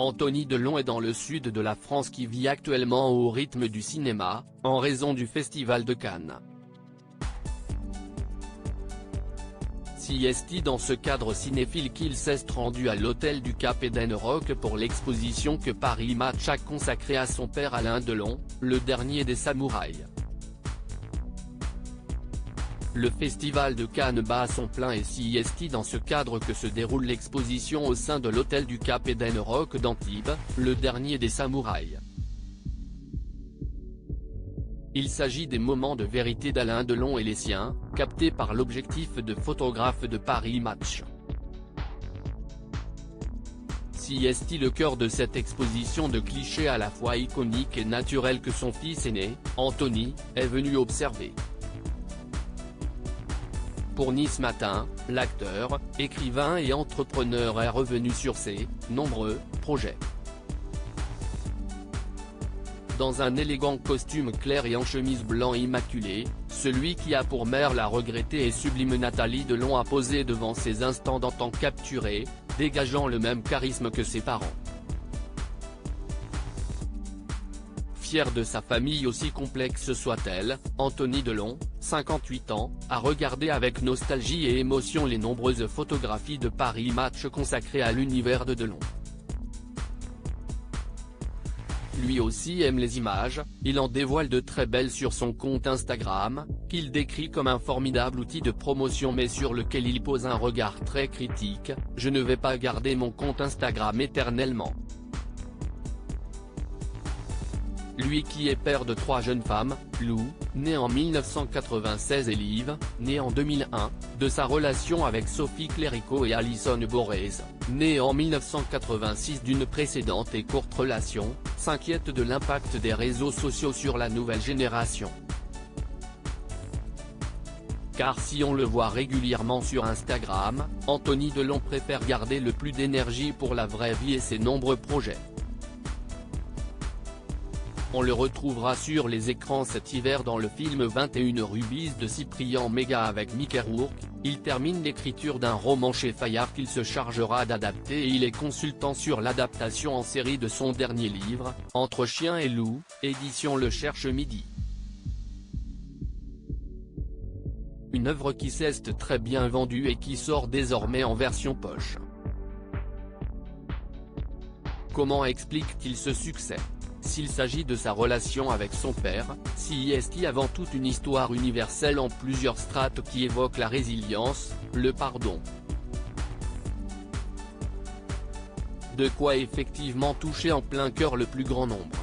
Anthony Delon est dans le sud de la France qui vit actuellement au rythme du cinéma, en raison du Festival de Cannes. Siesti dans ce cadre cinéphile qu'il s'est rendu à l'hôtel du Cap Edenrock pour l'exposition que Paris Match a consacrée à son père Alain Delon, le dernier des samouraïs. Le Festival de Cannes bat à son plein et siesti dans ce cadre que se déroule l'exposition au sein de l'hôtel du Cap Edenrock d'Antibes, le dernier des samouraïs. Il s'agit des moments de vérité d'Alain Delon et les siens, captés par l'objectif de photographe de Paris Match. Siesti le cœur de cette exposition de clichés à la fois iconiques et naturels que son fils aîné, Anthony, est venu observer. Pour Nice Matin, l'acteur, écrivain et entrepreneur est revenu sur ses nombreux projets. Dans un élégant costume clair et en chemise blanc immaculée, celui qui a pour mère la regrettée et sublime Nathalie Delon a posé devant ses instants d'antan capturés, dégageant le même charisme que ses parents. Fier de sa famille aussi complexe soit-elle, Anthony Delon, 58 ans, a regardé avec nostalgie et émotion les nombreuses photographies de Paris Match consacrées à l'univers de Delon. Lui aussi aime les images, il en dévoile de très belles sur son compte Instagram, qu'il décrit comme un formidable outil de promotion mais sur lequel il pose un regard très critique: « Je ne vais pas garder mon compte Instagram éternellement. » Lui qui est père de 3 jeunes femmes, Lou, née en 1996 et Liv, née en 2001, de sa relation avec Sophie Clérico et Alison Borrez, née en 1986 d'une précédente et courte relation, s'inquiète de l'impact des réseaux sociaux sur la nouvelle génération. Car si on le voit régulièrement sur Instagram, Anthony Delon préfère garder le plus d'énergie pour la vraie vie et ses nombreux projets. On le retrouvera sur les écrans cet hiver dans le film 21 Rubis de Cyprien Méga avec Mickey Rourke. Il termine l'écriture d'un roman chez Fayard qu'il se chargera d'adapter et il est consultant sur l'adaptation en série de son dernier livre, Entre chien et loup, édition Le Cherche Midi. Une œuvre qui s'est très bien vendue et qui sort désormais en version poche. Comment explique-t-il ce succès ? S'il s'agit de sa relation avec son père, Siesti avant toute une histoire universelle en plusieurs strates qui évoque la résilience, le pardon. De quoi effectivement toucher en plein cœur le plus grand nombre.